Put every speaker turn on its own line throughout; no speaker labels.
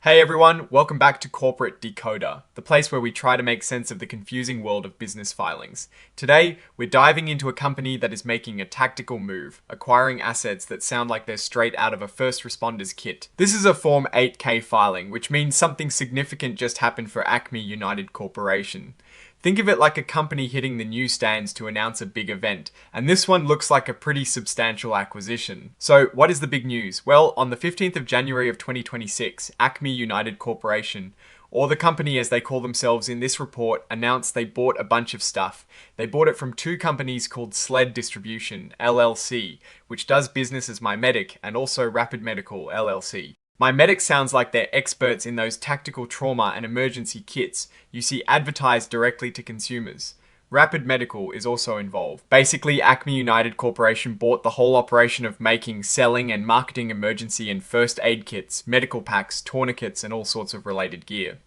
Hey everyone, welcome back to Corporate Decoder, the place where we try to make sense of the confusing world of business filings. Today, we're diving into a company that is making a tactical move, acquiring assets that sound like they're straight out of a first responder's kit. This is a Form 8K filing, which means something significant just happened for ACME United Corporation. Think of it like a company hitting the newsstands to announce a big event, and this one looks like a pretty substantial acquisition. So what is the big news? Well, on the 15th of January of 2026, ACME United Corporation, or the company as they call themselves in this report, announced they bought a bunch of stuff. They bought it from two companies called Sled Distribution, LLC, which does business as MyMedic, and also Rapid Medical, LLC. MyMedic sounds like they're experts in those tactical trauma and emergency kits you see advertised directly to consumers. Rapid Medical is also involved. Basically, ACME United Corporation bought the whole operation of making, selling, and marketing emergency and first aid kits, medical packs, tourniquets, and all sorts of related gear.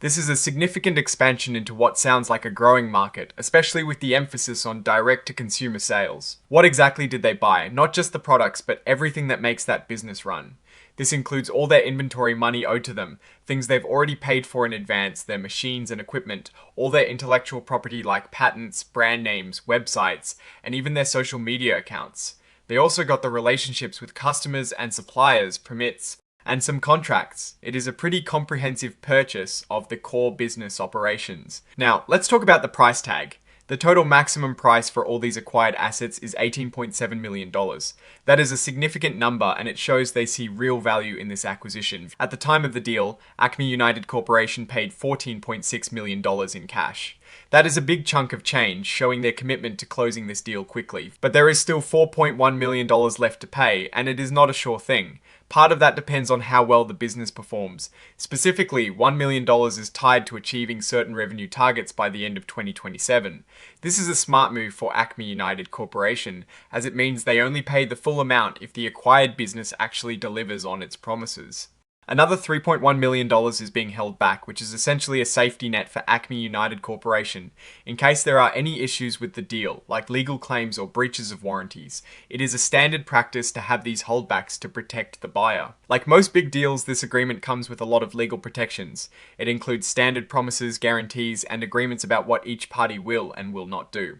This is a significant expansion into what sounds like a growing market, especially with the emphasis on direct-to-consumer sales. What exactly did they buy? Not just the products, but everything that makes that business run. This includes all their inventory money owed to them, things they've already paid for in advance, their machines and equipment, all their intellectual property like patents, brand names, websites, and even their social media accounts. They also got the relationships with customers and suppliers, permits, and some contracts. It is a pretty comprehensive purchase of the core business operations. Now, let's talk about the price tag. The total maximum price for all these acquired assets is $18.7 million. That is a significant number, and it shows they see real value in this acquisition. At the time of the deal, ACME United Corporation paid $14.6 million in cash. That is a big chunk of change, showing their commitment to closing this deal quickly. But there is still $4.1 million left to pay, and it is not a sure thing. Part of that depends on how well the business performs. Specifically, $1 million is tied to achieving certain revenue targets by the end of 2027. This is a smart move for ACME United Corporation, as it means they only pay the full amount if the acquired business actually delivers on its promises. Another $3.1 million is being held back, which is essentially a safety net for ACME United Corporation, in case there are any issues with the deal, like legal claims or breaches of warranties. It is a standard practice to have these holdbacks to protect the buyer. Like most big deals, this agreement comes with a lot of legal protections. It includes standard promises, guarantees, and agreements about what each party will and will not do.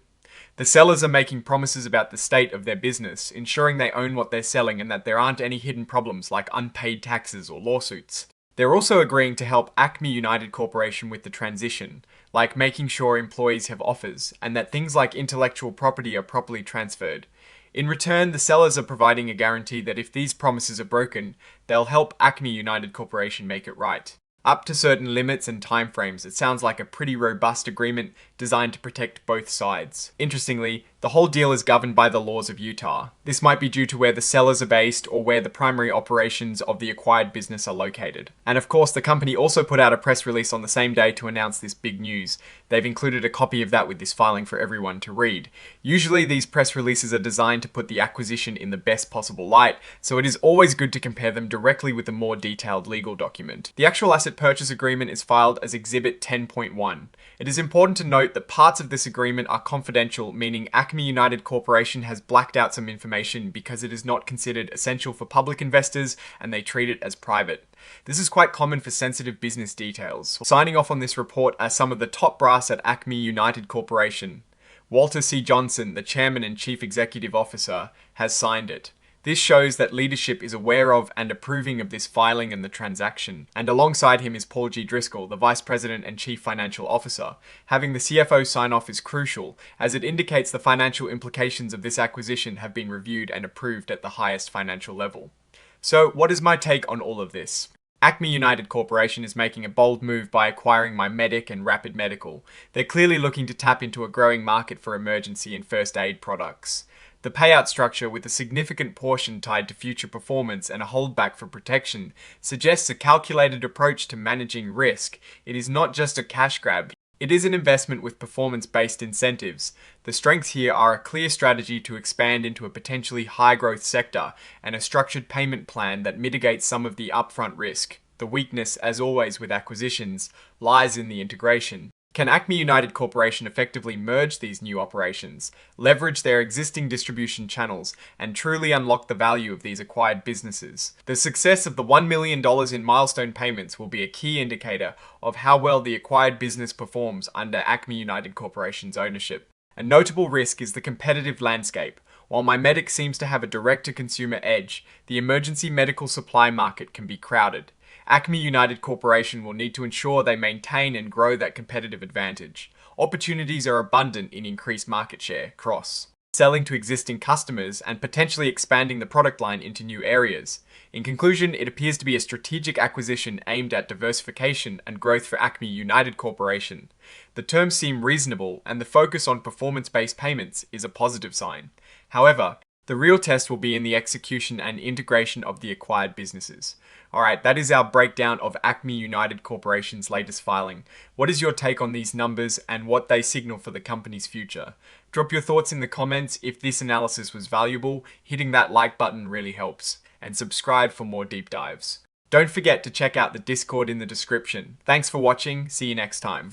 The sellers are making promises about the state of their business, ensuring they own what they're selling and that there aren't any hidden problems like unpaid taxes or lawsuits. They're also agreeing to help ACME United Corporation with the transition, like making sure employees have offers, and that things like intellectual property are properly transferred. In return, the sellers are providing a guarantee that if these promises are broken, they'll help ACME United Corporation make it right. Up to certain limits and timeframes, it sounds like a pretty robust agreement designed to protect both sides. Interestingly, the whole deal is governed by the laws of Utah. This might be due to where the sellers are based or where the primary operations of the acquired business are located. And of course, the company also put out a press release on the same day to announce this big news. They've included a copy of that with this filing for everyone to read. Usually these press releases are designed to put the acquisition in the best possible light, so it is always good to compare them directly with a more detailed legal document. The actual asset purchase agreement is filed as Exhibit 10.1. It is important to note that parts of this agreement are confidential, meaning ACME United Corporation has blacked out some information because it is not considered essential for public investors and they treat it as private. This is quite common for sensitive business details. Signing off on this report are some of the top brass at ACME United Corporation. Walter C. Johnson, the Chairman and Chief Executive Officer, has signed it. This shows that leadership is aware of and approving of this filing and the transaction. And alongside him is Paul G. Driscoll, the Vice President and Chief Financial Officer. Having the CFO sign off is crucial, as it indicates the financial implications of this acquisition have been reviewed and approved at the highest financial level. So, what is my take on all of this? ACME United Corporation is making a bold move by acquiring MyMedic and Rapid Medical. They're clearly looking to tap into a growing market for emergency and first aid products. The payout structure, with a significant portion tied to future performance and a holdback for protection, suggests a calculated approach to managing risk. It is not just a cash grab. It is an investment with performance-based incentives. The strengths here are a clear strategy to expand into a potentially high-growth sector and a structured payment plan that mitigates some of the upfront risk. The weakness, as always with acquisitions, lies in the integration. Can ACME United Corporation effectively merge these new operations, leverage their existing distribution channels, and truly unlock the value of these acquired businesses? The success of the $1 million in milestone payments will be a key indicator of how well the acquired business performs under ACME United Corporation's ownership. A notable risk is the competitive landscape. While MyMedic seems to have a direct-to-consumer edge, the emergency medical supply market can be crowded. ACME United Corporation will need to ensure they maintain and grow that competitive advantage. Opportunities are abundant in increased market share, cross-selling to existing customers, and potentially expanding the product line into new areas. In conclusion, it appears to be a strategic acquisition aimed at diversification and growth for ACME United Corporation. The terms seem reasonable, and the focus on performance-based payments is a positive sign. However, the real test will be in the execution and integration of the acquired businesses. Alright, that is our breakdown of ACME United Corporation's latest filing. What is your take on these numbers and what they signal for the company's future? Drop your thoughts in the comments. If this analysis was valuable, hitting that like button really helps. And subscribe for more deep dives. Don't forget to check out the Discord in the description. Thanks for watching. See you next time.